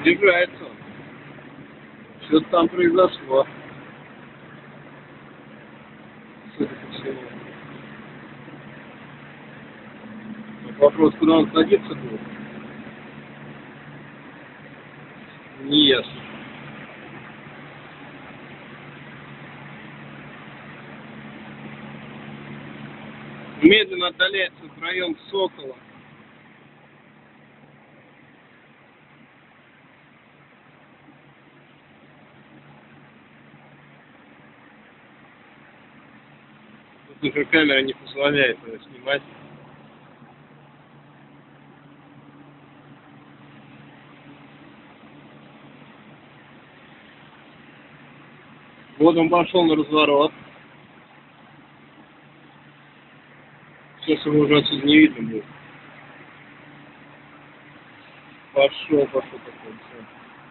Приближается он. Что-то там произошло. Судя по всему. Вопрос, куда он садится будет? Не ясно. Медленно отдаляется в район Сокола. Тут уже камера не позволяет его снимать. Вот он пошел на разворот. Сейчас его уже отсюда не видно будет. Пошел такой. Все.